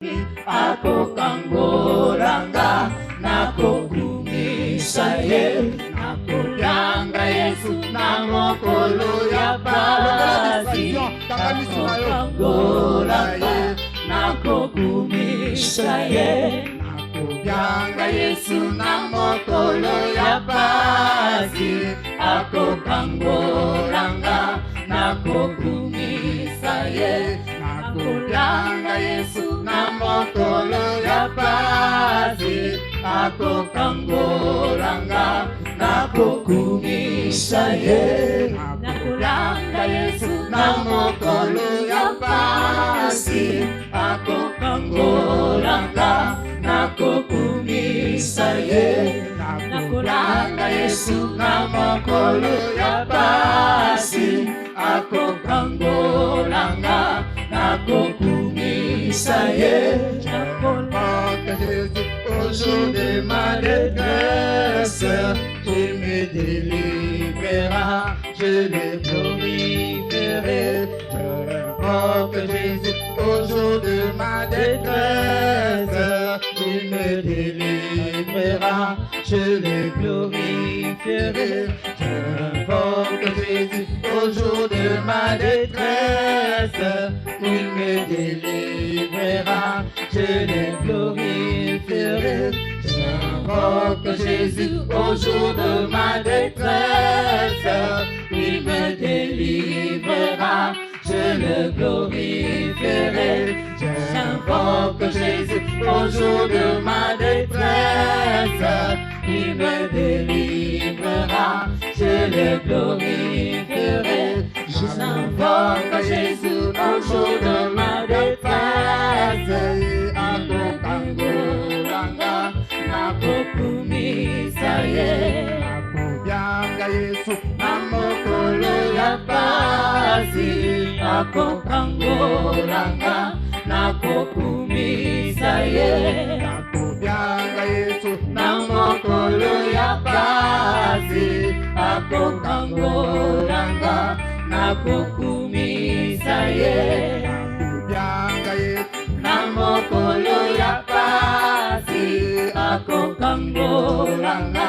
Ako kanggolanga nakugumisaye nakulanga Yesu namokolo ya basi ako kanggolanga nakugumisaye nakulanga Yesu namokolo ya basi ako kanggolanga nakugumisaye nakulanga Yesu namokolo ya basi ako kanggolanga nakugumisaye nakulanga Yesu namokolo ya basi ako kanggolanga nakugumisaye nakulanga Yesu namokolo ya basi ako kanggolanga nakugumisaye nakulanga Jésus au jour de ma détresse tu me délivreras je le glorifierai je invoque Jésus au jour de ma détresse tu me délivreras je le glorifierai je invoque Jésus au jour de ma détresse il me délivrera, je le glorifierai. J'invoque Jésus au jour de ma détresse, il me délivrera, je le glorifierai. J'invoque Jésus au jour de ma détresse, il me délivrera, je le glorifierai. J'invoque Jésus au jour de ma détresse, ako kanggolanga nakugumisaye nakubyanga Yesu namokolo ya basi ako kanggolanga nakugumisaye nakubyanga Yesu namokolo ya basi ako kanggolanga nakugumisaye nakubyanga Yesu namokolo ya basi ako kanggolanga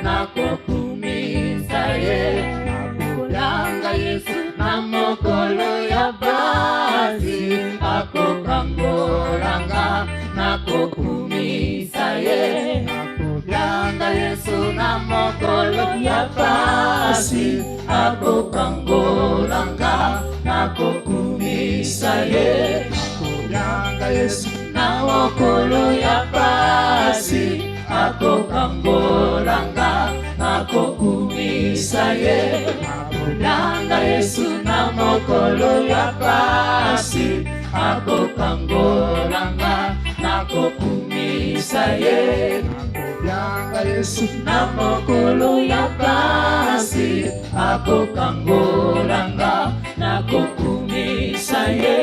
nakugumisaye nakubyanga Yesu namokolo ya basi ako kanggolanga nakugumisaye nakubyanga Yesu namokolo ya basi ako kanggolanga nakugumisaye nakubyanga Yesu namokolo ya basi ako kanggolanga nakugumisaye nakubyanga Yesu namokolo ya basi ako kanggolanga nakugumisaye nakubyanga Yesu namokolo ya basi ako kanggolanga nakugumisaye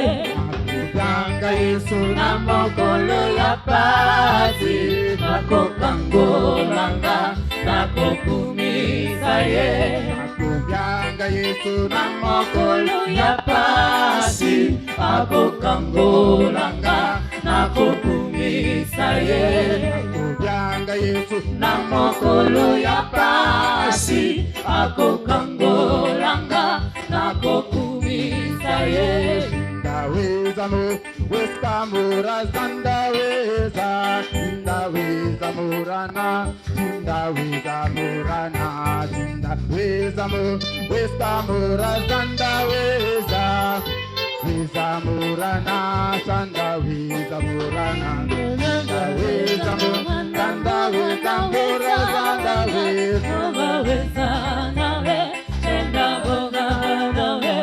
nakubyanga Yesu namokolo ya basi ako kanggolanga nakugumisaye nakubyanga Yesu namokolo ya basi ako kanggolanga nakugumisaye nakubyanga Yesu namokolo ya basi ako kanggolanga nakugumisaye ndaweza mu westamura zandaweza ndaweza murana ndaweza murana ndaweza mu westamura zandaweza weza murana sandaweza murana ndaweza mu sandaweza mura sandaweza ndaweza nawe ndaboga nawe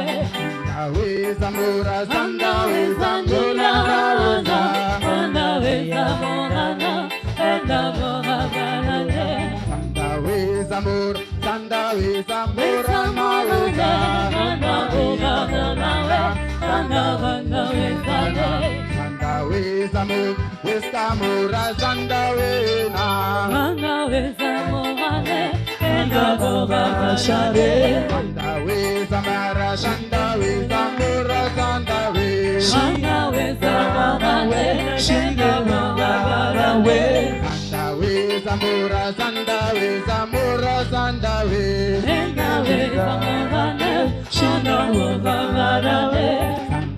ndaweza mura sandaweza murana sandaweza murana ndaboga nawe sandaweza mur sandaweza murana ndaboga nawe sandaweza mu westamura sandawena sandaweza murana ndaboga share sandaweza mara sandaweza mura sandaweza Shigaweza mwane Shigawarawe Zandawe Zamura Zandawe Zamura Zandawe Shigaweza mwane Shigawarawe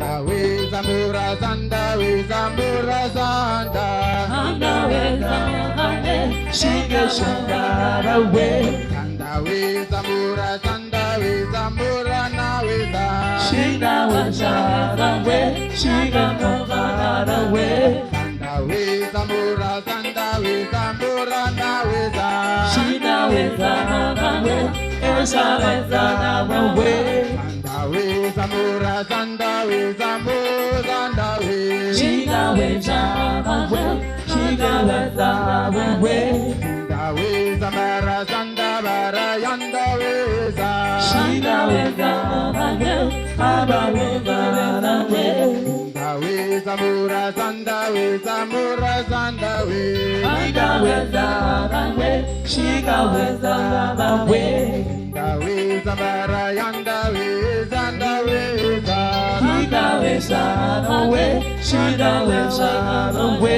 Zandawe Zamura Zandawe Zamura Zanda Zandawe Zamane Shigawarawe Zandawe Zamura Zandawe Zamura Naweza Shigaweza Rawe Shigawarawe Zandawe Zamura Zandawe Zamura Naweza Shigaweza Rawe Shigaweza Rawe Zandawe Zamura Zandawe Zamura Zandawe Shigaweza Rawe Shigaweza Rawe Zandawe Zamara Zandabara Yandaweza Shigaweza Rawe Abaweza Rawe Zandawe Zamura Zandawe Zamura Zandawe Shigaweza Rawe Shigaweza Rawe Zandawe Zamara Yandawe Zandaweza Shigaweza Rawe Shigaweza Rawe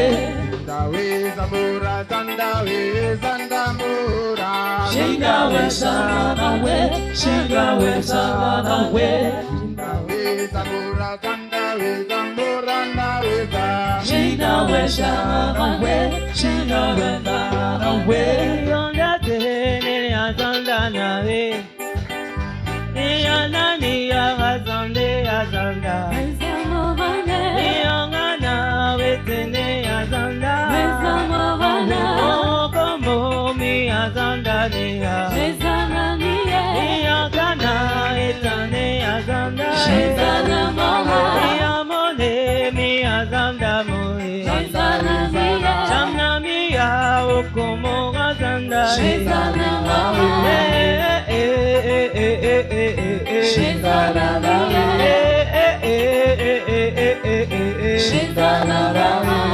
Zandawe Zamura Zandawe Zandamura Shigaweza Rawe Shigaweza Rawe Zandawe Zamura Zandawe Zamura Naweza Shigaweza Rawe Shigaweza Rawe Yondate Nelia Zandanawe Niyanani Yazande Yazanda Niyangana Wetene Yazanda Okomo Mi Yazanda Niya Niyangana Etane Yazanda Niyamone Mi Yazanda Moe Chamnamiya Okomo Yazanda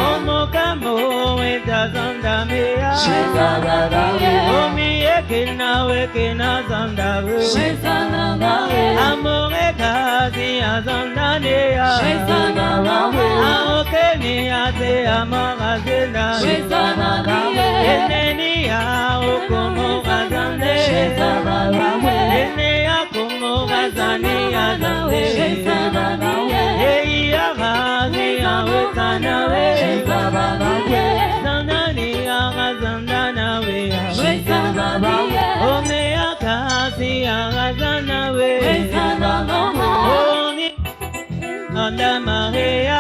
Omokamo Etazandamia Omiekina Wekina Zandavu Amorekazi Azandanea Aokeni Ate Amagazena Enenia Okomo Gazande Enea Komo Gazania Eia Gazi Awekanawe Zandania Gazandanawe Omea Kasi Agazanawe Oni Nanda Maria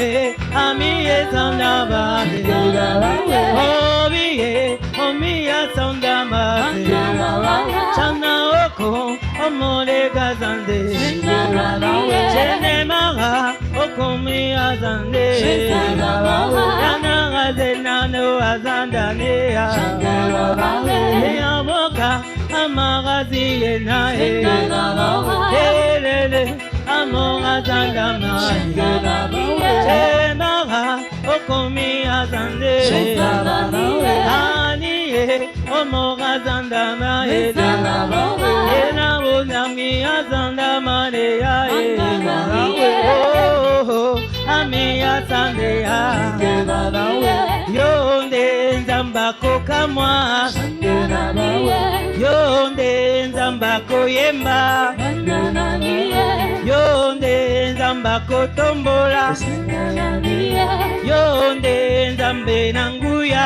Omiye, amiye sandamate. Omiye, omiya sandamate. Chana oko, omole gazande. Chene mara, okomi azande. Yana gazena no azandane. Yamoka, amagazi yena. Elele, amogazandama. Chemara, okomi azande. Aniye, omogazandama. Ena unami azandama. Oh, ami azande. Yonde nzambako kamwa. Yonde nzambako yemba. Yonde nzambako tombola. Yonde nzambe nanguya.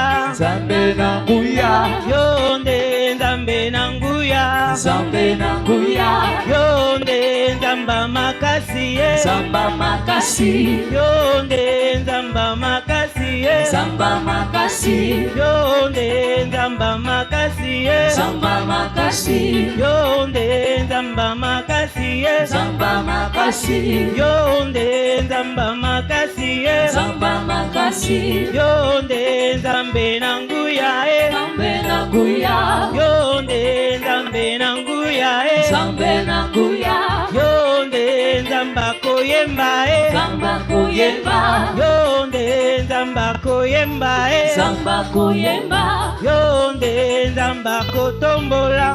Yonde nzambe nanguya. Yonde nzamba makasi. Yonde nzamba makasi. Yonde nzamba makasi. Yonde nzamba makasi. Yonde nzamba makasi. Yonde nzambe nanguya. Yonde nzambe nanguya. Yonde nzamba koyemba. Yonde nzamba koyemba. Yonde nzamba kotombola.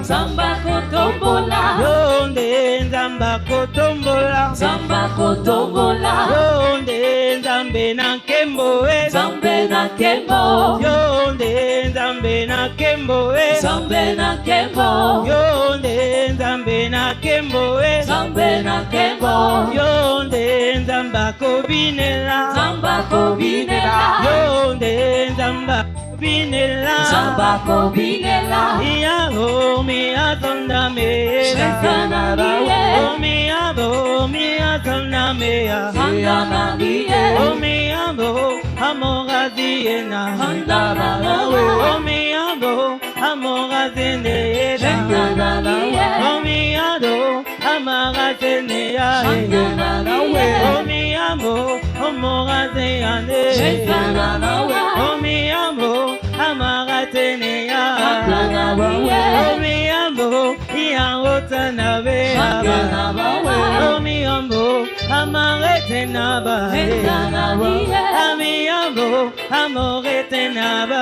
Yonde nzamba kotombola. Yonde nzambe nankembo. Yonde nzambe nankembo. Yonde nzambe nankembo. Yonde nzamba kobinela. Yonde nzamba kobinela. Yahoo mi azondame. Omi azondame. Omi abo amogaziena. Omi abo amogaziena. Omi ado amagaziena. Omi abo amogaziena. Omi abo amagaziena. Omi abo iangotanabe. Omi abo amaretenaba. Ami abo amoretenaba.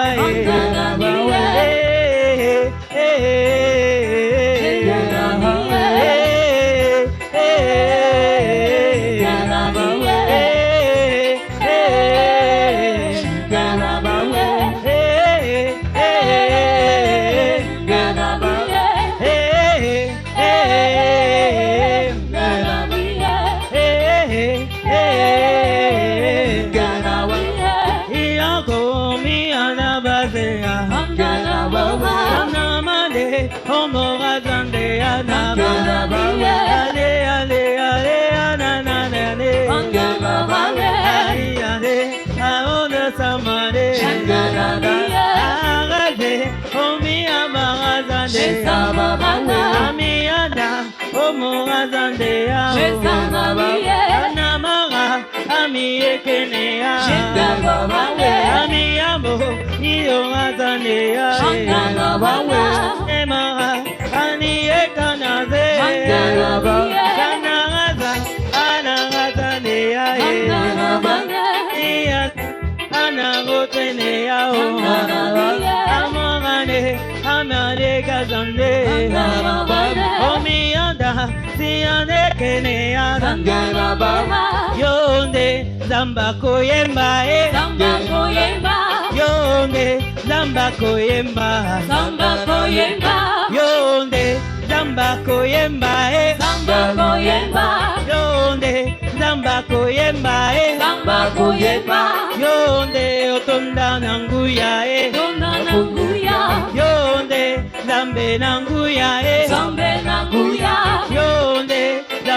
Yonde zamba koyemba. Yonde zamba koyemba. Yonde zamba koyemba. Yonde zamba koyemba. Yonde otonda nanguya. Yonde zambe nanguya. Yonde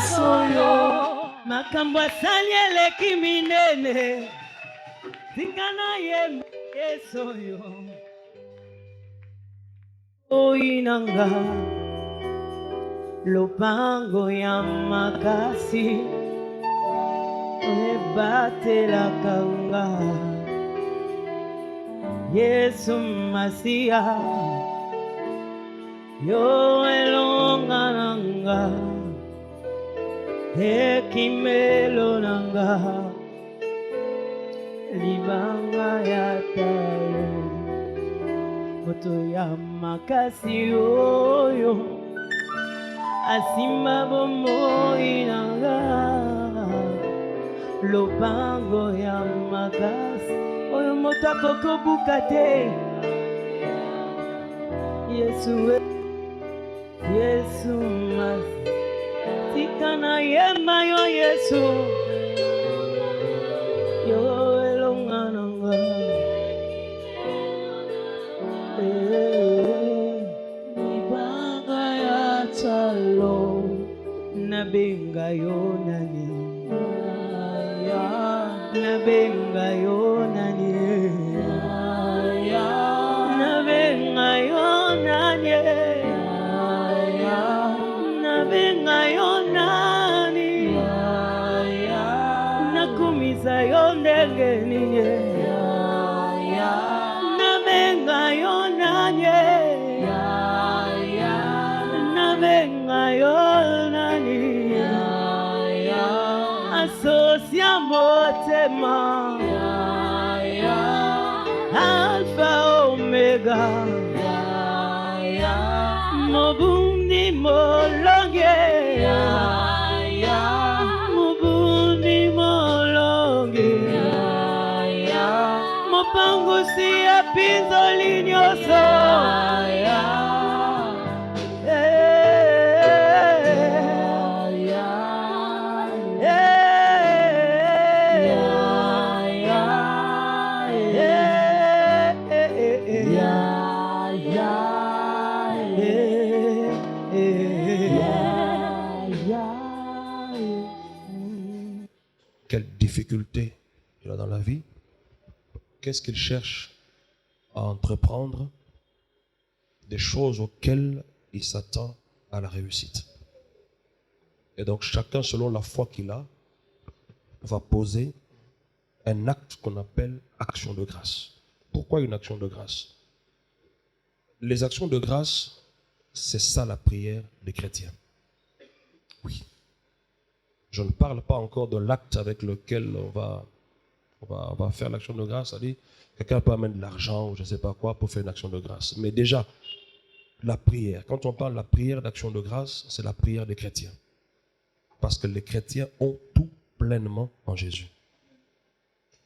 Yesu yo. Makambo asali eleki minene. Tingana ye Yesu yo. Oinanga. Lopango ya makasi. Oebatela kanga. Yesu Masia. Yo elongananga. Hekimelo nanga. Libanga ya tayo. Moto ya makasi oyo. Asimba bomoi nanga. Lopango ya makasi oyo moto akokobuka te. Yesu Yesu Masi tikana yema yo Yesu yo elonga nanga. Libanga ya talo nabenga yo nani. Nabenga yo nani. Nabenga yo nani. Nabenga yo nani. Nakumisa yo ndenge ninye. Nabenga yo nani. Nabenga yo nani. Asocia motema. Alpha Omega. Mobundi molonge. Mobundi molonge. Mopangusi ya pinzoli nyoso. Quelle difficulté il a dans la vie? Qu'est-ce qu'il cherche à entreprendre? Des choses auxquelles il s'attend à la réussite. Et donc chacun, selon la foi qu'il a, va poser un acte qu'on appelle action de grâce. Pourquoi une action de grâce? Les actions de grâce, c'est ça la prière des chrétiens. Oui. Je ne parle pas encore de l'acte avec lequel on va faire l'action de grâce. C'est-à-dire, quelqu'un peut amener de l'argent ou je ne sais pas quoi pour faire une action de grâce. Mais déjà, la prière, quand on parle de la prière d'action de grâce, c'est la prière des chrétiens. Parce que les chrétiens ont tout pleinement en Jésus.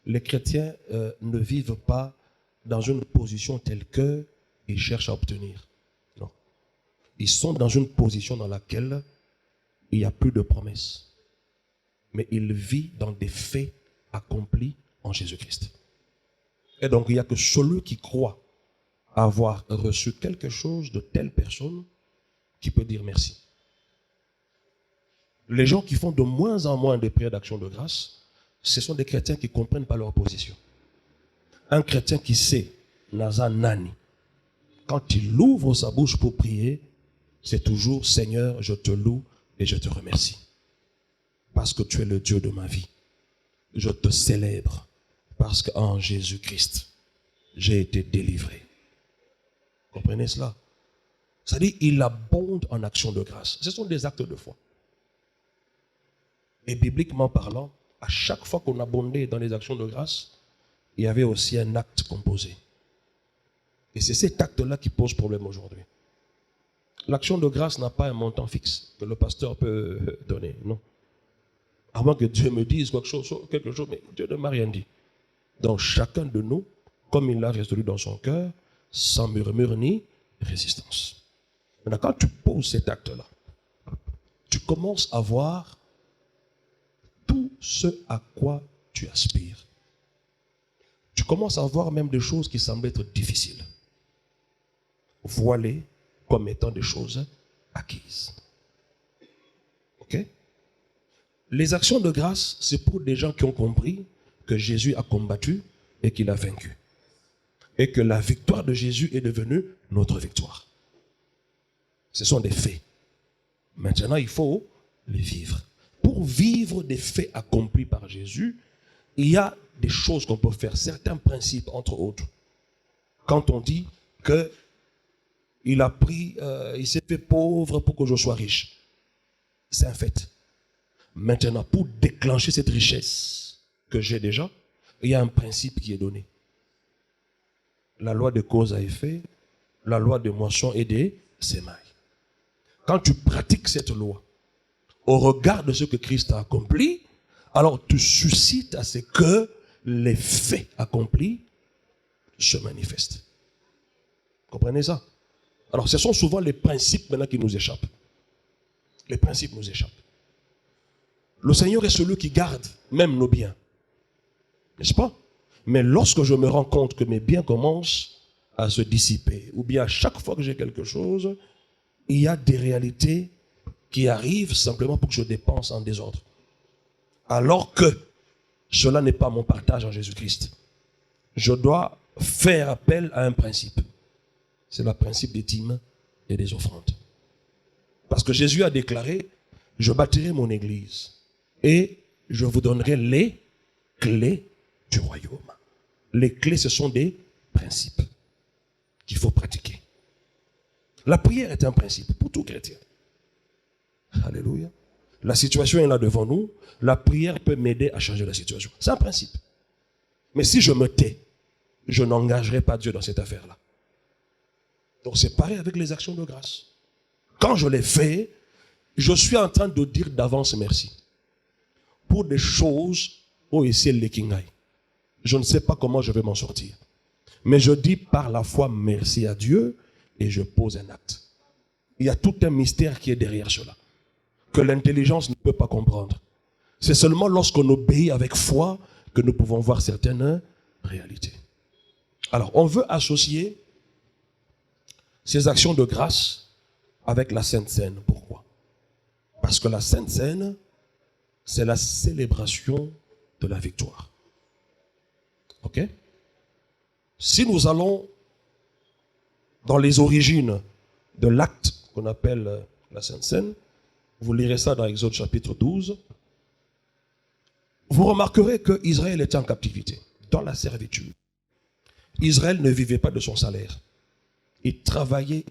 Les chrétiens ne vivent pas dans une position telle qu'ils cherchent à obtenir. Non. Ils sont dans une position dans laquelle il n'y a plus de promesses. Mais ils vivent dans des faits accomplis en Jésus-Christ. Et donc, il n'y a que celui qui croit avoir reçu quelque chose de telle personne qui peut dire merci. Les gens qui font de moins en moins de prières d'action de grâce, ce sont des chrétiens qui ne comprennent pas leur position. Un chrétien qui sait, Naza Nani, quand il ouvre sa bouche pour prier, c'est toujours Seigneur, je te loue et je te remercie. Parce que tu es le Dieu de ma vie. Je te célèbre parce qu'en Jésus-Christ, j'ai été délivré. Comprenez cela? C'est-à-dire, il abonde en action de grâce. Ce sont des actes de foi. Et bibliquement parlant, à chaque fois qu'on abondait dans les actions de grâce, il y avait aussi un acte composé. Et c'est cet acte-là qui pose problème aujourd'hui. L'action de grâce n'a pas un montant fixe que le pasteur peut donner, non. À moins que Dieu me dise quelque chose, mais Dieu ne m'a rien dit. Donc chacun de nous, comme il l'a résolu dans son cœur, sans murmure ni résistance. Maintenant, quand tu poses cet acte-là, tu commences à voir tout ce à quoi tu aspires. Tu commences à voir même des choses qui semblent être difficiles, voilées comme étant des choses acquises. Ok? Les actions de grâce, c'est pour des gens qui ont compris que Jésus a combattu et qu'il a vaincu. Et que la victoire de Jésus est devenue notre victoire. Ce sont des faits. Maintenant, il faut les vivre. Pour vivre des faits accomplis par Jésus, il y a des choses qu'on peut faire, certains principes, entre autres. Quand on dit que il s'est fait pauvre pour que je sois riche. C'est un fait. Maintenant, pour déclencher cette richesse que j'ai déjà, il y a un principe qui est donné. La loi de cause à effet, la loi de moisson et des semailles. Quand tu pratiques cette loi, au regard de ce que Christ a accompli, alors tu suscites à ce que les faits accomplis se manifestent. Comprenez ça? Alors ce sont souvent les principes maintenant qui nous échappent. Les principes nous échappent. Le Seigneur est celui qui garde même nos biens. N'est-ce pas? Mais lorsque je me rends compte que mes biens commencent à se dissiper, ou bien à chaque fois que j'ai quelque chose, il y a des réalités qui arrivent simplement pour que je dépense en désordre. Alors que cela n'est pas mon partage en Jésus-Christ. Je dois faire appel à un principe. C'est le principe des dîmes et des offrandes. Parce que Jésus a déclaré, je bâtirai mon église et je vous donnerai les clés du royaume. Les clés, ce sont des principes qu'il faut pratiquer. La prière est un principe pour tout chrétien. Alléluia. La situation est là devant nous. La prière peut m'aider à changer la situation. C'est un principe. Mais si je me tais, je n'engagerai pas Dieu dans cette affaire-là. Donc c'est pareil avec les actions de grâce. Quand je les fais, je suis en train de dire d'avance merci. Pour des choses, oh, et c'est le kingai. Je ne sais pas comment je vais m'en sortir. Mais je dis par la foi merci à Dieu et je pose un acte. Il y a tout un mystère qui est derrière cela, que l'intelligence ne peut pas comprendre. C'est seulement lorsqu'on obéit avec foi que nous pouvons voir certaines réalités. Alors, on veut associer ces actions de grâce avec la Sainte Seine. Pourquoi? Parce que la Sainte Seine, c'est la célébration de la victoire. Ok? Si nous allons dans les origines de l'acte qu'on appelle la Sainte Seine, vous lirez ça dans Exode chapitre 12, vous remarquerez que Israël était en captivité, dans la servitude. Israël ne vivait pas de son salaire. Ils travaillaient,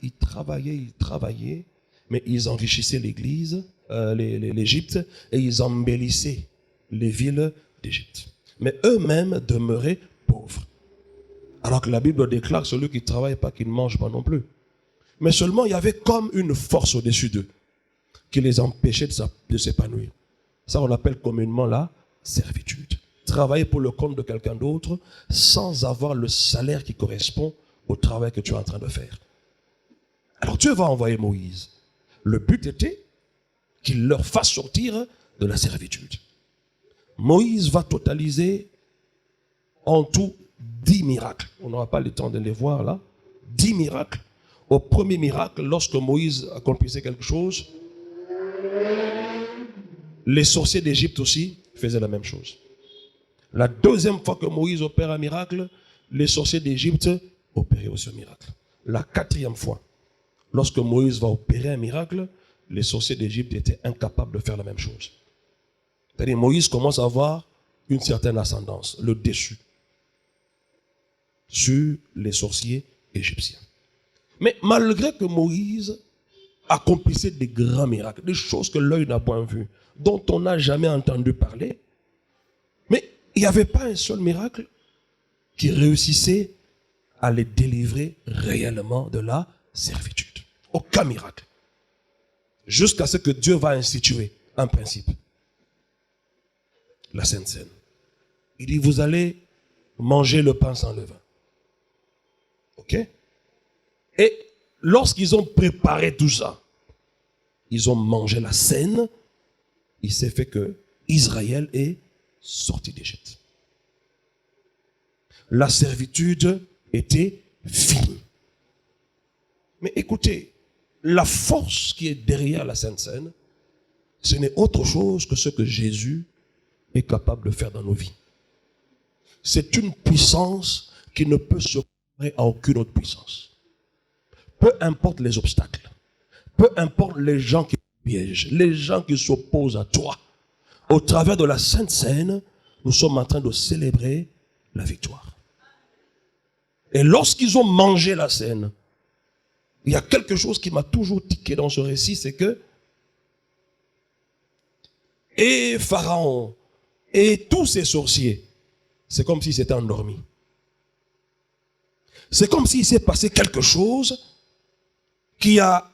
mais ils enrichissaient l'Église, l'Égypte, et ils embellissaient les villes d'Égypte. Mais eux-mêmes demeuraient pauvres. Alors que la Bible déclare que celui qui ne travaille pas, qui ne mange pas non plus. Mais seulement il y avait comme une force au-dessus d'eux qui les empêchait de s'épanouir. Ça, on appelle communément la servitude. Travailler pour le compte de quelqu'un d'autre sans avoir le salaire qui correspond au travail que tu es en train de faire. Alors Dieu va envoyer Moïse. Le but était qu'il leur fasse sortir de la servitude. Moïse va totaliser en tout 10 miracles. On n'aura pas le temps de les voir là. 10 miracles. Au premier miracle, lorsque Moïse accomplissait quelque chose, les sorciers d'Égypte aussi faisaient la même chose. La deuxième fois que Moïse opère un miracle, les sorciers d'Égypte opéraient aussi un miracle. La quatrième fois, lorsque Moïse va opérer un miracle, les sorciers d'Égypte étaient incapables de faire la même chose. C'est-à-dire Moïse commence à avoir une certaine ascendance, le dessus, sur les sorciers égyptiens. Mais malgré que Moïse accomplissait des grands miracles, des choses que l'œil n'a point vues, dont on n'a jamais entendu parler, mais il n'y avait pas un seul miracle qui réussissait à les délivrer réellement de la servitude. Aucun miracle. Jusqu'à ce que Dieu va instituer un principe. La Sainte Seine. Il dit, vous allez manger le pain sans levain. Ok? Et lorsqu'ils ont préparé tout ça, ils ont mangé la scène, il s'est fait que Israël est sorti d'Égypte. La servitude était finie. Mais écoutez, la force qui est derrière la Sainte Seine, ce n'est autre chose que ce que Jésus est capable de faire dans nos vies. C'est une puissance qui ne peut se comparer à aucune autre puissance. Peu importe les obstacles, peu importe les gens qui piègent, les gens qui s'opposent à toi, au travers de la Sainte Seine, nous sommes en train de célébrer la victoire. Et lorsqu'ils ont mangé la Seine, il y a quelque chose qui m'a toujours tiqué dans ce récit, c'est que et Pharaon et tous ces sorciers, c'est comme s'ils s'étaient endormis. C'est comme s'il s'est passé quelque chose qui a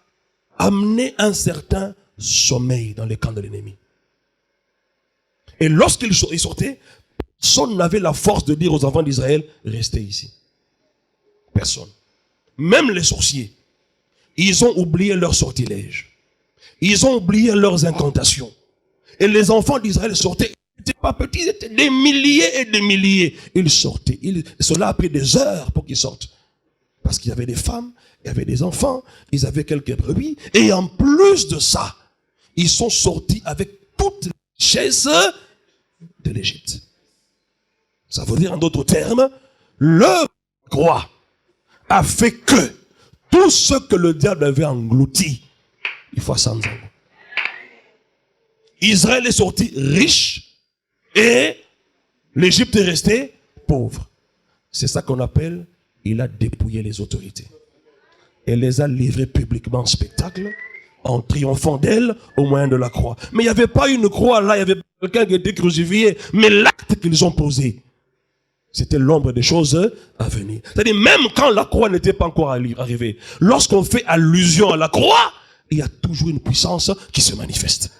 amené un certain sommeil dans les camps de l'ennemi. Et lorsqu'ils sortaient, personne n'avait la force de dire aux enfants d'Israël, restez ici. Personne. Même les sorciers, ils ont oublié leurs sortilèges. Ils ont oublié leurs incantations. Et les enfants d'Israël sortaient, ils n'étaient pas petits, ils étaient des milliers et des milliers. Ils sortaient. Cela a pris des heures pour qu'ils sortent. Parce qu'il y avait des femmes, il y avait des enfants, ils avaient quelques brebis. Et en plus de ça, ils sont sortis avec toutes les richesses de l'Égypte. Ça veut dire en d'autres termes, le croix a fait que tout ce que le diable avait englouti, il faut sans ans. Israël est sorti riche et l'Égypte est restée pauvre. C'est ça qu'on appelle, il a dépouillé les autorités. Et les a livrées publiquement en spectacle, en triomphant d'elles au moyen de la croix. Mais il n'y avait pas une croix là, il y avait quelqu'un qui était crucifié, mais l'acte qu'ils ont posé, c'était l'ombre des choses à venir. C'est-à-dire, même quand la croix n'était pas encore arrivée, lorsqu'on fait allusion à la croix, il y a toujours une puissance qui se manifeste.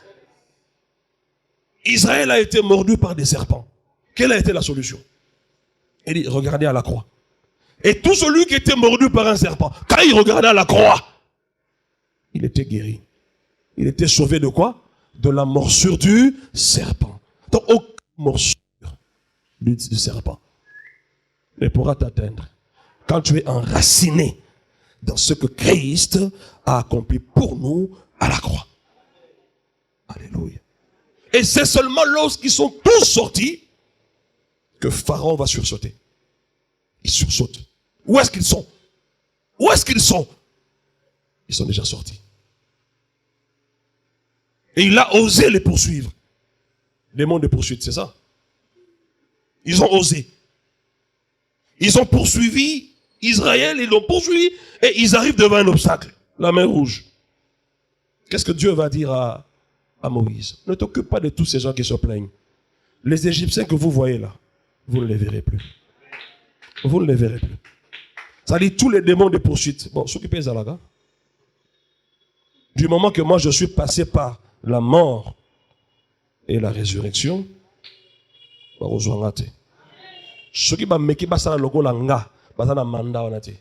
Israël a été mordu par des serpents. Quelle a été la solution? Il dit, regardez à la croix. Et tout celui qui était mordu par un serpent, quand il regardait à la croix, il était guéri. Il était sauvé de quoi? De la morsure du serpent. Donc, aucune morsure du serpent ne pourra t'atteindre quand tu es enraciné dans ce que Christ a accompli pour nous à la croix. Alléluia. Et c'est seulement lorsqu'ils sont tous sortis que Pharaon va sursauter. Il sursaute. Où est-ce qu'ils sont? Où est-ce qu'ils sont? Ils sont déjà sortis. Et il a osé les poursuivre. Démon de poursuite, c'est ça. Ils ont osé. Ils ont poursuivi Israël, ils l'ont poursuivi et ils arrivent devant un obstacle, la mer Rouge. Qu'est-ce que Dieu va dire à Moïse? Ne t'occupe pas de tous ces gens qui se plaignent. Les Égyptiens que vous voyez là, vous ne les verrez plus. Vous ne les verrez plus. Ça dit tous les démons de poursuite. Bon, s'occuper de Zalaga. Du moment que moi je suis passé par la mort et la résurrection, bah, ce qui va meki basala logo langa basana manda wana te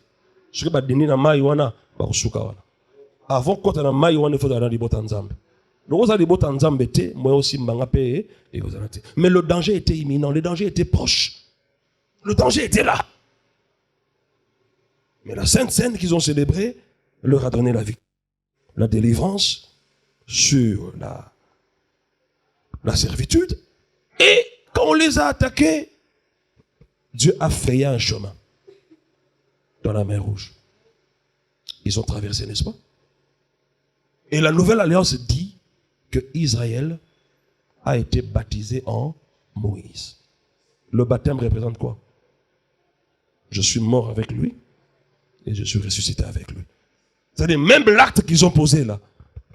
ce qui va dini na mai wana ba kusuka wana avant kota na mai wana faut dans libota nzambe logo za libota nzambe te moi aussi mbanga pe et vous te. Mais le danger était imminent, le danger était proche, le danger était là, mais la Sainte Seine qu'ils ont célébrée leur a donné la vie, la délivrance sur la servitude. Et quand on les a attaqués, Dieu a frayé un chemin dans la mer Rouge. Ils ont traversé, n'est-ce pas? Et la Nouvelle Alliance dit que Israël a été baptisé en Moïse. Le baptême représente quoi? Je suis mort avec lui et je suis ressuscité avec lui. C'est-à-dire, même l'acte qu'ils ont posé là,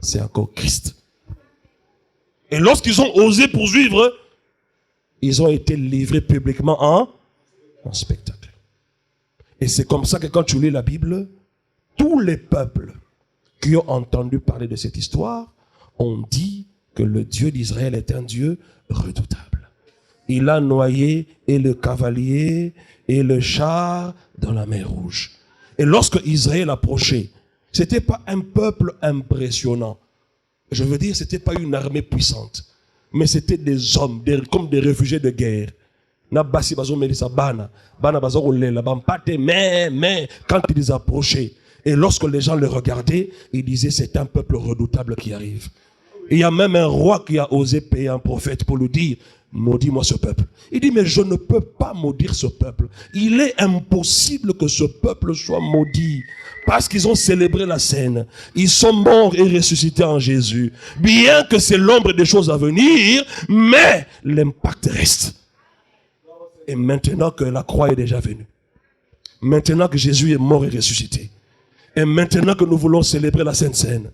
c'est encore Christ. Et lorsqu'ils ont osé poursuivre, ils ont été livrés publiquement en spectacle. Et c'est comme ça que quand tu lis la Bible, tous les peuples qui ont entendu parler de cette histoire ont dit que le Dieu d'Israël est un Dieu redoutable. Il a noyé et le cavalier et le char dans la mer Rouge. Et lorsque Israël approchait, c'était pas un peuple impressionnant. Je veux dire, c'était pas une armée puissante, mais c'était des hommes, comme des réfugiés de guerre. Mais quand ils approchaient, et lorsque les gens les regardaient, ils disaient c'est un peuple redoutable qui arrive. Il y a même un roi qui a osé payer un prophète pour lui dire, maudis-moi ce peuple. Il dit, mais je ne peux pas maudire ce peuple. Il est impossible que ce peuple soit maudit. Parce qu'ils ont célébré la scène. Ils sont morts et ressuscités en Jésus. Bien que c'est l'ombre des choses à venir, mais l'impact reste. Et maintenant que la croix est déjà venue, maintenant que Jésus est mort et ressuscité, et maintenant que nous voulons célébrer la Sainte Seine,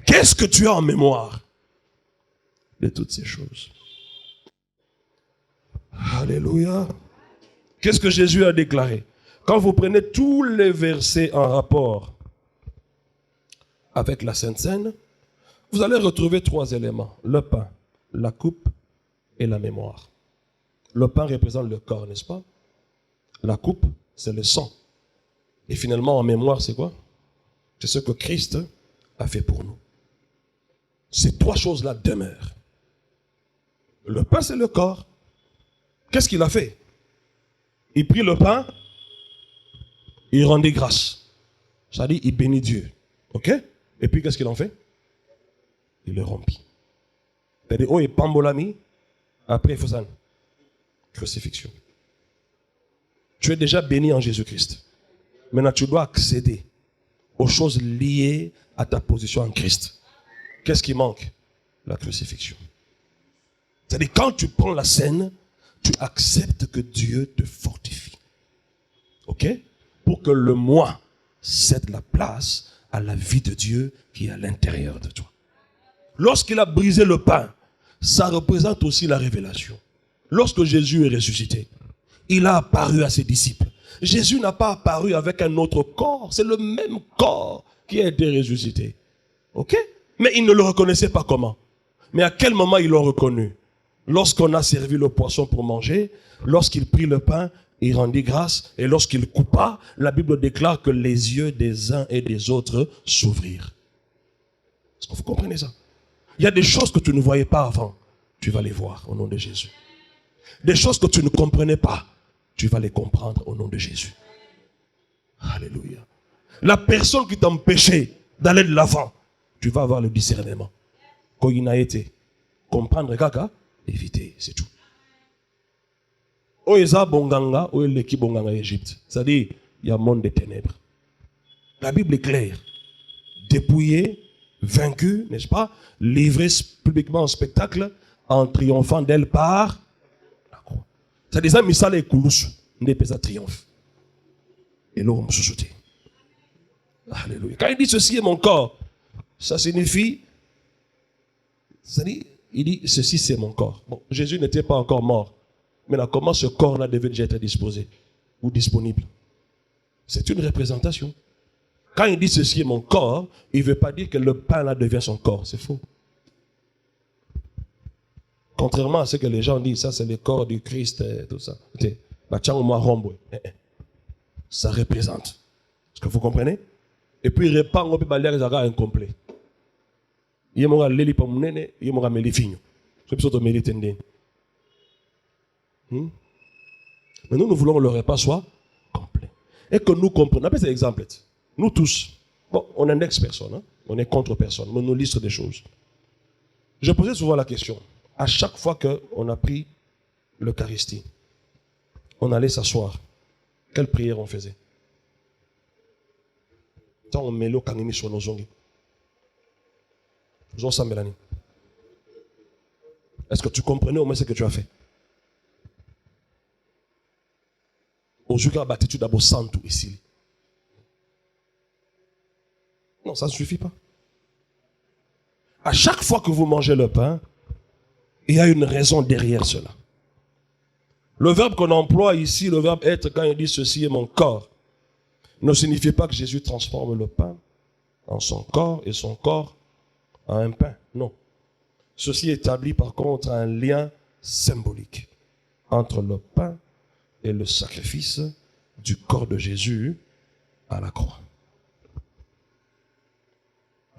qu'est-ce que tu as en mémoire de toutes ces choses? Alléluia. Qu'est-ce que Jésus a déclaré? Quand vous prenez tous les versets en rapport avec la Sainte Seine, vous allez retrouver 3 éléments. Le pain, la coupe et la mémoire. Le pain représente le corps, n'est-ce pas? La coupe, c'est le sang. Et finalement, en mémoire, c'est quoi? C'est ce que Christ a fait pour nous. Ces 3 choses-là demeurent. Le pain, c'est le corps. Qu'est-ce qu'il a fait? Il prit le pain, il rendit grâce. C'est-à-dire, il bénit Dieu. Ok? Et puis, qu'est-ce qu'il en fait? Il le rompit. C'est-à-dire, oh, il pambolami. Après, il faut ça. Crucifixion. Tu es déjà béni en Jésus-Christ. Maintenant, tu dois accéder aux choses liées à ta position en Christ. Qu'est-ce qui manque? La crucifixion. C'est-à-dire, quand tu prends la scène, tu acceptes que Dieu te fortifie. Ok? Pour que le moi cède la place à la vie de Dieu qui est à l'intérieur de toi. Lorsqu'il a brisé le pain, ça représente aussi la révélation. Lorsque Jésus est ressuscité, il a apparu à ses disciples. Jésus n'a pas apparu avec un autre corps, c'est le même corps qui a été ressuscité. Ok? Mais ils ne le reconnaissaient pas comment. Mais à quel moment ils l'ont reconnu? Lorsqu'on a servi le poisson pour manger, lorsqu'il prit le pain, il rendit grâce, et lorsqu'il coupa, la Bible déclare que les yeux des uns et des autres s'ouvrirent. Est-ce que vous comprenez ça? Il y a des choses que tu ne voyais pas avant, tu vas les voir au nom de Jésus. Des choses que tu ne comprenais pas, tu vas les comprendre au nom de Jésus. Alléluia. La personne qui t'empêchait d'aller de l'avant, tu vas avoir le discernement. Quand il n'a été, comprendre kaka, éviter, c'est tout. Oeza bonganga, oeleki bonganga Égypte. C'est-à-dire, il y a un monde de ténèbres. La Bible est claire. Dépouillé, vaincu, n'est-ce pas? Livré publiquement en spectacle, en triomphant d'elle par la croix. C'est-à-dire, ça, misale et kouloussou, n'est pas un triomphe. Et l'homme se soutient. Alléluia. Quand il dit ceci est mon corps, ça signifie, c'est-à-dire, il dit ceci c'est mon corps. Bon, Jésus n'était pas encore mort. Maintenant, comment ce corps-là devait déjà être disposé ou disponible? C'est une représentation. Quand il dit ceci est mon corps, il ne veut pas dire que le pain-là devient son corps. C'est faux. Contrairement à ce que les gens disent, ça c'est le corps du Christ et tout ça. Ça représente. Est-ce que vous comprenez? Et puis il répand au pébalère les agas incomplets. Il y a l'eli pour mon il y a mes filles. Je peux mériter. Mais nous voulons que le repas soit complet. Et que nous comprenons. Appelez cet exemple. Nous tous, bon, on est ex-personne, hein? On est contre personne, mais nous lisons des choses. Je posais souvent la question, à chaque fois qu'on a pris l'Eucharistie, on allait s'asseoir, quelle prière on faisait? Tant on met le kanini sur nos ongles. Est-ce que tu comprenais au moins ce que tu as fait? Aujourd'hui, tu d'abord sans tout ici. Non, ça ne suffit pas. À chaque fois que vous mangez le pain, il y a une raison derrière cela. Le verbe qu'on emploie ici, le verbe être, quand il dit ceci est mon corps, ne signifie pas que Jésus transforme le pain en son corps et son corps en un pain. Non. Ceci établit par contre un lien symbolique entre le pain et le sacrifice du corps de Jésus à la croix.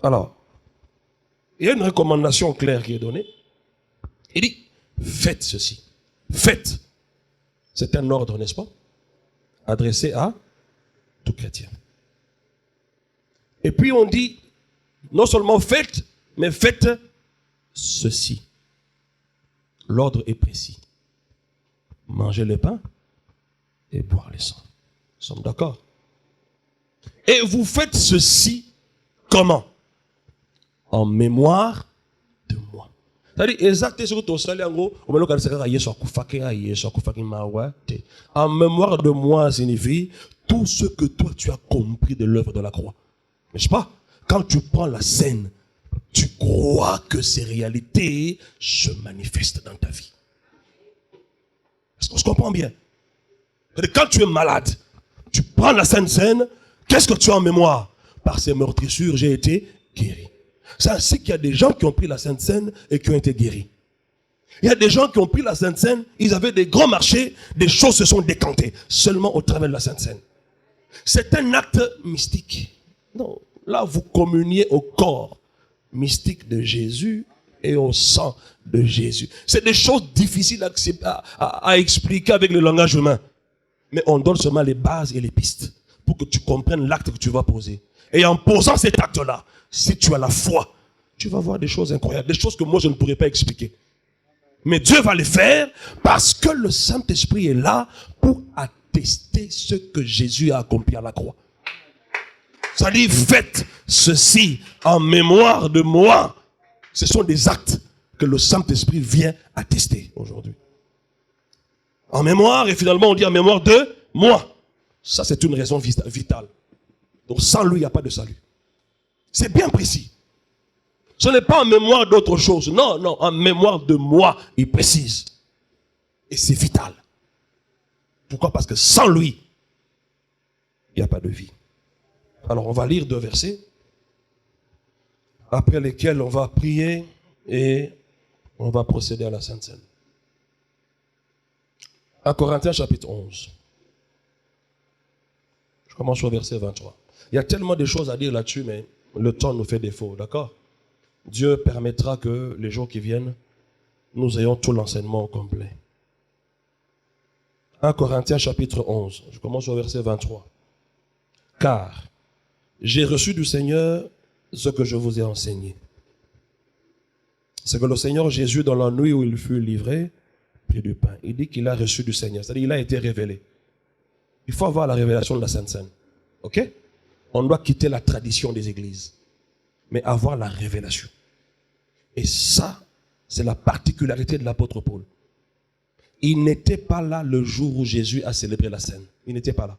Alors, il y a une recommandation claire qui est donnée. Il dit, faites ceci. Faites. C'est un ordre, n'est-ce pas? Adressé à tout chrétien. Et puis on dit, non seulement faites, mais faites ceci. L'ordre est précis. Manger le pain et boire le sang. Nous sommes d'accord? Et vous faites ceci comment? En mémoire de moi. C'est-à-dire, exactement ce que tu as dit, en mémoire de moi signifie tout ce que toi tu as compris de l'œuvre de la croix. N'est-ce pas? Quand tu prends la scène, tu crois que ces réalités se manifestent dans ta vie. Est-ce qu'on se comprend bien? Quand tu es malade, tu prends la Sainte Seine, qu'est-ce que tu as en mémoire? Par ces meurtrissures, j'ai été guéri. C'est ainsi qu'il y a des gens qui ont pris la Sainte Seine et qui ont été guéris. Il y a des gens qui ont pris la Sainte Seine, ils avaient des grands marchés, des choses se sont décantées seulement au travers de la Sainte Seine. C'est un acte mystique. Non, là vous communiez au corps mystique de Jésus et au sang de Jésus. C'est des choses difficiles à expliquer avec le langage humain. Mais on donne seulement les bases et les pistes pour que tu comprennes l'acte que tu vas poser. Et en posant cet acte-là, si tu as la foi, tu vas voir des choses incroyables, des choses que moi je ne pourrais pas expliquer. Mais Dieu va les faire parce que le Saint-Esprit est là pour attester ce que Jésus a accompli à la croix. Ça dit, faites ceci en mémoire de moi. Ce sont des actes que le Saint-Esprit vient attester aujourd'hui. En mémoire, et finalement on dit en mémoire de moi. Ça c'est une raison vitale. Donc sans lui, il n'y a pas de salut. C'est bien précis. Ce n'est pas en mémoire d'autre chose. Non, non, en mémoire de moi, il précise. Et c'est vital. Pourquoi? Parce que sans lui, il n'y a pas de vie. Alors on va lire 2 versets, après lesquels on va prier et on va procéder à la Sainte Seine. 1 Corinthiens chapitre 11. Je commence au verset 23. Il y a tellement de choses à dire là-dessus, mais le temps nous fait défaut, d'accord? Dieu permettra que les jours qui viennent, nous ayons tout l'enseignement au complet. 1 Corinthiens chapitre 11. Je commence au verset 23. Car j'ai reçu du Seigneur ce que je vous ai enseigné. C'est que le Seigneur Jésus, dans la nuit où il fut livré, prit du pain. Il dit qu'il a reçu du Seigneur. C'est-à-dire qu'il a été révélé. Il faut avoir la révélation de la Sainte Seine. Ok? On doit quitter la tradition des églises, mais avoir la révélation. Et ça, c'est la particularité de l'apôtre Paul. Il n'était pas là le jour où Jésus a célébré la Seine. Il n'était pas là.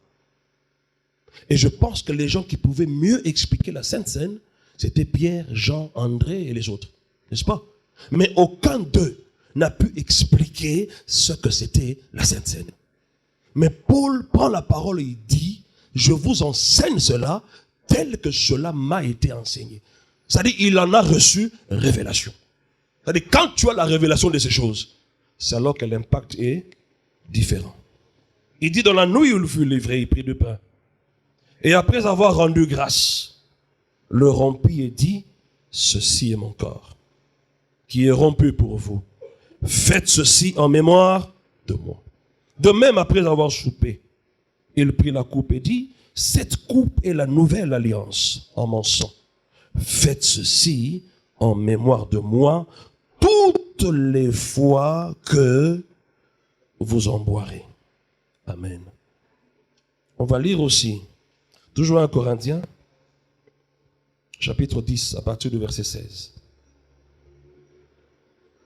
Et je pense que les gens qui pouvaient mieux expliquer la Sainte Seine, c'était Pierre, Jean, André et les autres. N'est-ce pas? Mais aucun d'eux n'a pu expliquer ce que c'était la Sainte Seine. Mais Paul prend la parole et il dit, je vous enseigne cela tel que cela m'a été enseigné. C'est-à-dire, il en a reçu révélation. C'est-à-dire, quand tu as la révélation de ces choses, c'est alors que l'impact est différent. Il dit, dans la nuit où il fut livré, il prit du pain. Et après avoir rendu grâce, le rompit et dit, ceci est mon corps, qui est rompu pour vous. Faites ceci en mémoire de moi. De même, après avoir soupé, il prit la coupe et dit, cette coupe est la nouvelle alliance en mon sang. Faites ceci en mémoire de moi toutes les fois que vous en boirez. Amen. On va lire aussi, toujours 1 Corinthiens, chapitre 10, à partir du verset 16.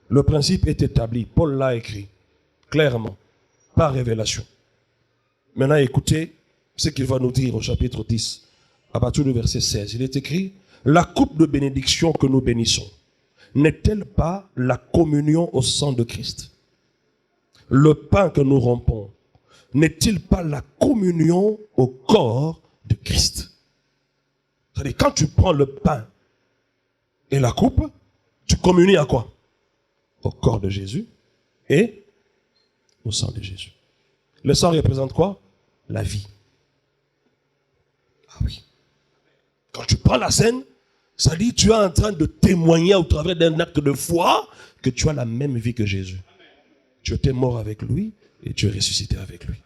Le principe est établi, Paul l'a écrit, clairement, par révélation. Maintenant, écoutez ce qu'il va nous dire au chapitre 10, à partir du verset 16. Il est écrit, la coupe de bénédiction que nous bénissons, n'est-elle pas la communion au sang de Christ? Le pain que nous rompons, n'est-il pas la communion au corps de Christ? C'est-à-dire, quand tu prends le pain et la coupe, tu communies à quoi? Au corps de Jésus et au sang de Jésus. Le sang représente quoi? La vie. Ah oui. Quand tu prends la scène, ça dit tu es en train de témoigner au travers d'un acte de foi que tu as la même vie que Jésus. Tu étais mort avec lui et tu es ressuscité avec lui.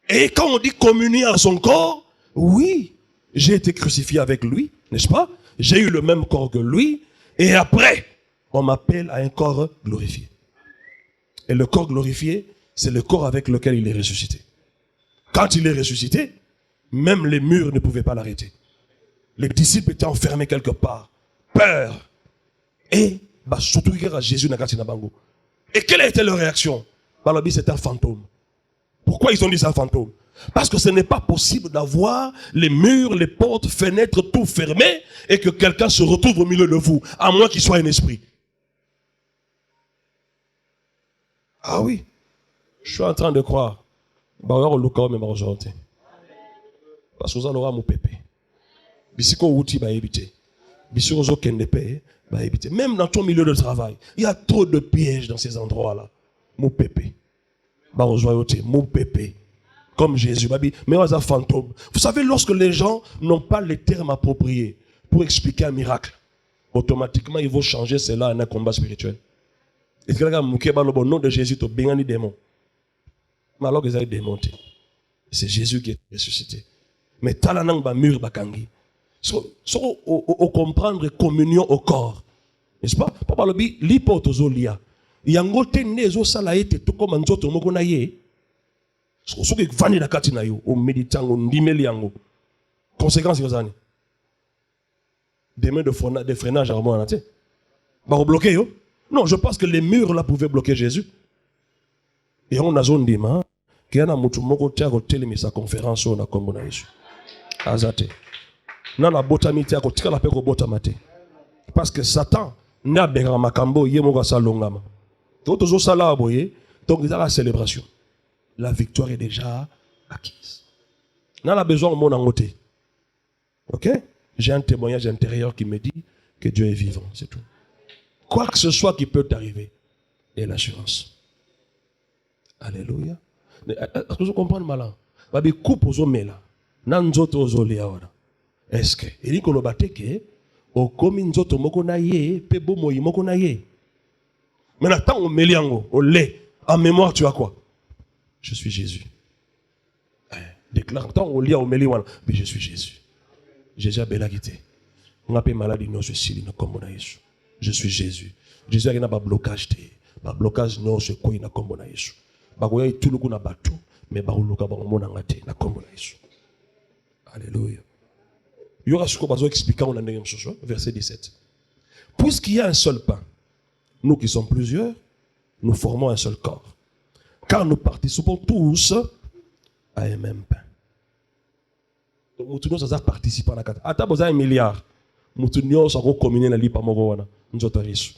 Et quand on dit communier à son corps, oui, j'ai été crucifié avec lui, n'est-ce pas? J'ai eu le même corps que lui, Et après, on m'appelle à un corps glorifié. Et le corps glorifié, c'est le corps avec lequel il est ressuscité. Quand il est ressuscité, même les murs ne pouvaient pas l'arrêter. Les disciples étaient enfermés quelque part. Peur. Et surtout Jésus n'a pas bango. Et quelle a été leur réaction? C'est un fantôme. Pourquoi ils ont dit c'est un fantôme? Parce que ce n'est pas possible d'avoir les murs, les portes, fenêtres, tout fermé et que quelqu'un se retrouve au milieu de vous, à moins qu'il soit un esprit. Ah oui, je suis en train de croire. Parce que vous allez mon pépé. Même dans ton milieu de travail, il y a trop de pièges dans ces endroits-là. Mon pépé. Mon pépé. Comme Jésus. Mais on a un fantôme. Vous savez, lorsque les gens n'ont pas les termes appropriés pour expliquer un miracle, automatiquement, ils vont changer cela en un combat spirituel. Et c'est le nom de Jésus, tu as bien des démons. Mais alors qu'ils ont démonté. C'est Jésus qui est ressuscité. Mais talanang ba mur bakangi. Au comprendre communion au corps. N'est-ce pas? Papa le bi l'hypotozolia. Yangote nezo salaete tout comme nzoto moko na ye. Ce qui vani la kati na yo au méditant au ndimeli yango. Conséquence yozani. Des mains de freinage à moi naté. Ba bloquer yo. Non, je pense que les murs là pouvaient bloquer Jésus. Et on a zone dima qui a na mutu moko tia ko telemi sa conférence on a kombo na Yesu. Azate. Na la botamite ko tika la pe ko botamate. Parce que Satan n'a bega makambo ye moko salongama. Tout zo sala boye, donc il y a la célébration. La victoire est déjà acquise. Na la besoin mon angoté. OK? J'ai un témoignage intérieur qui me dit que Dieu est vivant, c'est tout. Quoi que ce soit qui peut t'arriver, et l'assurance. Alléluia. Est-ce que vous comprenez mal? Babi coupe aux hommes là. Nanzoto aux oliaora. Est-ce que il dit que le bateke au komi nzoto moko na ye pe bo moyi moko na ye. Maintenant tant au meliango au lait en mémoire tu as quoi? Je suis Jésus. Déclare tant au lia au meliwana mais je suis Jésus. Jésus a belagité. On a pas maladie non je suis comme na Yesu. Je suis Jésus. Jésus n'a pas blocage. Pas blocage non c'est quoi na comme na Yesu. Ba ko ya ituluku na batu mais ba uluka ba mona ngate na comme na Yesu. Alléluia. Il y aura ce qu'on va expliquer en année verset 17. Puisqu'il y a un seul pain, nous qui sommes plusieurs, nous formons un seul corps. Car nous participons tous à un même pain. Donc, nous sommes participants à la carte. À ta besoin un milliard. Nous sommes communés dans l'IPA Morowana. Nous sommes riches.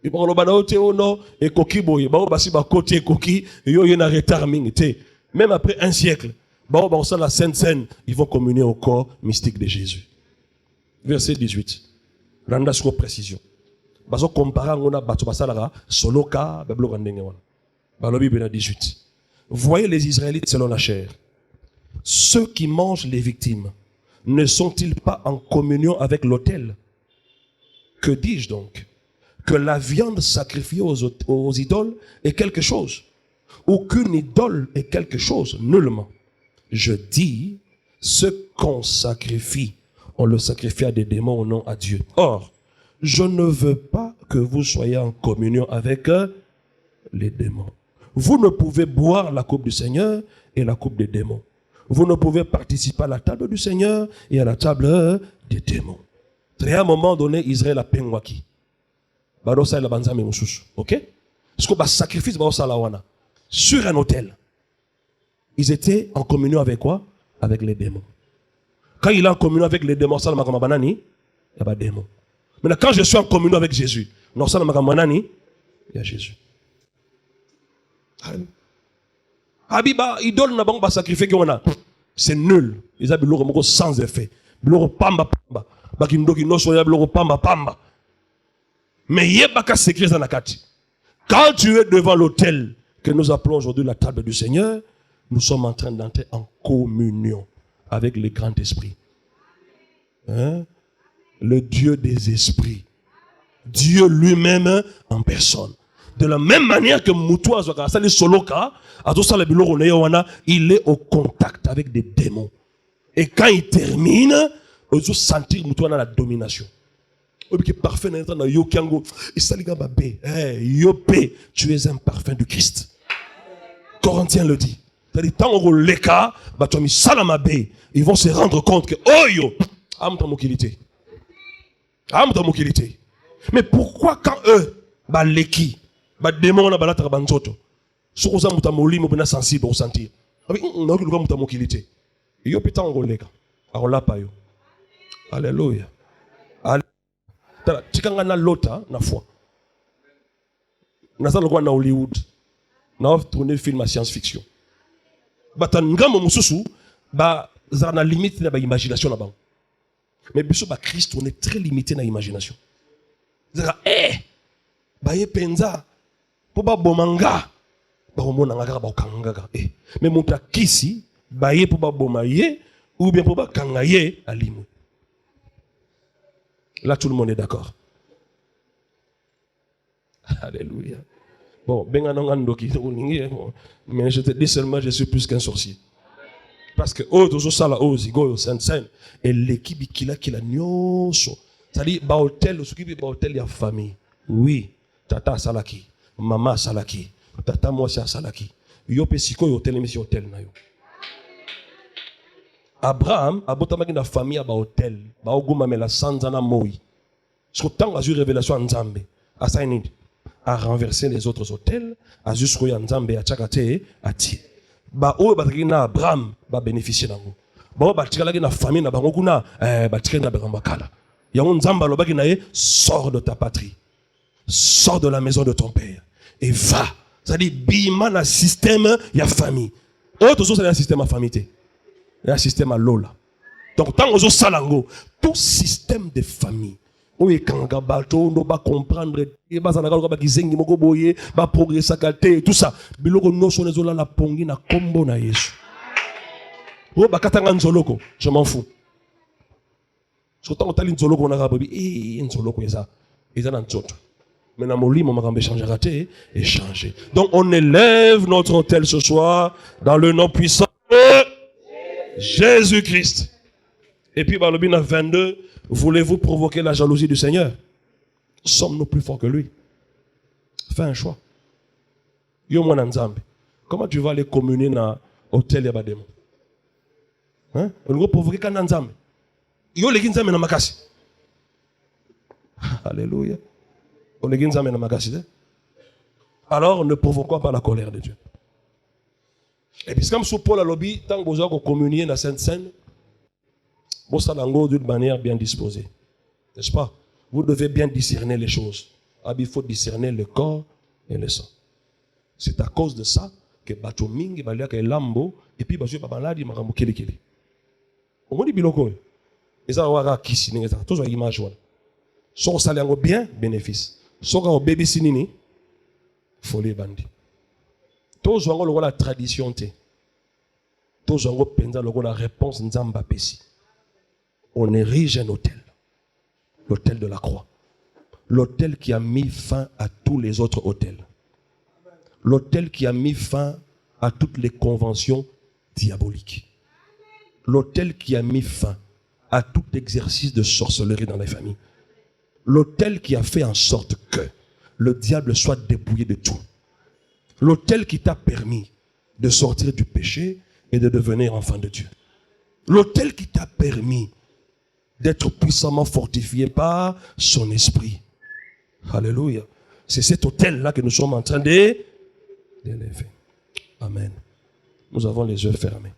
Et pour le banaote, on est coquille boy. Bah, on va côté coquille. Yo, y a un retard mingi. Même après un siècle. La Sainte Seine, ils vont communier au corps mystique de Jésus. Verset 18. Randa sur précision. Baso comparant on a batu basalara soloka beblo randenge wana. Balobi bena 18. Voyez les Israélites selon la chair. Ceux qui mangent les victimes ne sont-ils pas en communion avec l'autel? Que dis-je donc? Que la viande sacrifiée aux idoles est quelque chose, ou qu'une idole est quelque chose? Nullement. Je dis, ce qu'on sacrifie, on le sacrifie à des démons ou non à Dieu. Or, je ne veux pas que vous soyez en communion avec les démons. Vous ne pouvez boire la coupe du Seigneur et la coupe des démons. Vous ne pouvez participer à la table du Seigneur et à la table des démons. À un moment donné, Israël a pengwaki. Barosa la banza memususu. OK? Ce qu'on va sacrifier sur un autel. Ils étaient en communion avec quoi? Avec les démons. Quand il est en communion avec les démons, il n'y a pas de démons. Maintenant, quand je suis en communion avec Jésus, il y a Jésus. Habiba, idole n'a pas sacrifié qu'on a. C'est nul. Ils ont l'eau sans effet. L'eau pamba pamba. Bakindoki no soya l'eau pamba pamba. Mais il y a pas qu'à s'écrire dans la carte. Quand tu es devant l'autel que nous appelons aujourd'hui la table du Seigneur, nous sommes en train d'entrer en communion avec le grand esprit. Hein? Le Dieu des esprits. Dieu lui-même en personne. De la même manière que Moutoua Soloka, il est au contact avec des démons. Et quand il termine, il faut sentir Moutoua dans la domination. Obi que parfum n'est pas dans yo kiango. Et ça les gars babé. Yopé, tu es un parfum du Christ. Corinthiens le dit. C'est-à-dire tant on les cas, bah tu as mis salamabé. Ils vont se rendre compte que oh yo, am ta mokilité. Am ta mokilité. Mais pourquoi quand eux, bah leki, bah démon na balata banzoto. Sokoza muta molimo bena sensible au sentir. Abi on a que le muta mokilité. Yo pita on les cas. Alors là pas yo. Alléluia. Tikanga na lota na foi. Na ça le na Hollywood. Na tourner film à science-fiction. Batangamo mususu ba zana limite na ba imagination na ba. Mais biso ba Christ on est très limité na imagination. Zara ba ye penza po ba bomanga ba omona ngaka ba kanga mais mon kisi ba ye po ba bomaye ou bien po ba kangaye alimu. Là, tout le monde est d'accord. Alléluia. Bon, mais je te dis seulement, je suis plus qu'un sorcier. Parce que, oh, tout ça là, oh, zigo, sen, et l'équipe qui la nyoso. C'est-à-dire, ba hôtel, ce qui ba hôtel, il y a famille. Oui, tata salaki, maman salaki, tata moi c'est salaki. Yo pe siko hôtel, mais c'est hôtel na yo. Abraham a botamaki na famille à ba hôtel, ba oguma mela sanzana moi. Parce que tant a eu révélation en Nzambe, à Sainid, a renversé les autres hôtels, a juste en Nzambe à Tchakate, à Ti. Ba o ba na Abraham ba bénéficier nango. Ba o ba tchakala na famille na bango kuna ba tchakala na bakala. Ya on Nzamba lo ba na ye sors de ta patrie. Sors de la maison de ton père et va. Ça dit bima na système ya famille. Autre chose c'est un système à famille. Il y a un système à l'eau là. Donc, tant que salango, tout système de famille, où est kanga bato, on va comprendre, et bah ça n'a pas kizengi moko boye, bah progresser kate, tout ça. Biloko no son ezola la pongi na kombo na Yesu. Oh bah katanga nzoloko, je m'en fous. Parce que tant que t'as nzoloko na rabobi, nzoloko yesa, yesa na nzoto. Mais dans mon lit, mon marambe changer raté et changer. Donc, on élève notre autel ce soir dans le nom puissant Jésus-Christ. Et puis, Balobina 22, voulez-vous provoquer la jalousie du Seigneur? Sommes-nous plus forts que lui? Fais un choix. Comment tu vas aller communier dans l'hôtel Yabademo? Hein? On va provoquer quand Nzambe. Yo les Nzambe na makasi. Alléluia. On les Nzambe na makasi. Alors, ne provoquons pas la colère de Dieu. Et puis, comme sous Paul a lobby, tant que vous avez communié dans la Sainte Seine, vous allez d'une manière bien disposée. N'est-ce pas? Vous devez bien discerner les choses. Il faut discerner le corps et le sang. C'est à cause de ça que Bato Mingi, Baliaka et Lambo, et puis Bato Babaladi, Marambo Kili. On dit Biloko. Et ça, on va qui tous les images. Si on s'allait bien, bénéfice. Si on a un bébé sinini, folie bandi. Tous ont la tradition. Tous ont la réponse Nzamba Pessi. On érige un hôtel. L'hôtel de la croix. L'hôtel qui a mis fin à tous les autres hôtels. L'hôtel qui a mis fin à toutes les conventions diaboliques. L'hôtel qui a mis fin à tout exercice de sorcellerie dans les familles. L'hôtel qui a fait en sorte que le diable soit dépouillé de tout. L'autel qui t'a permis de sortir du péché et de devenir enfant de Dieu. L'autel qui t'a permis d'être puissamment fortifié par son esprit. Alléluia. C'est cet autel-là que nous sommes en train d'élever. Amen. Nous avons les yeux fermés.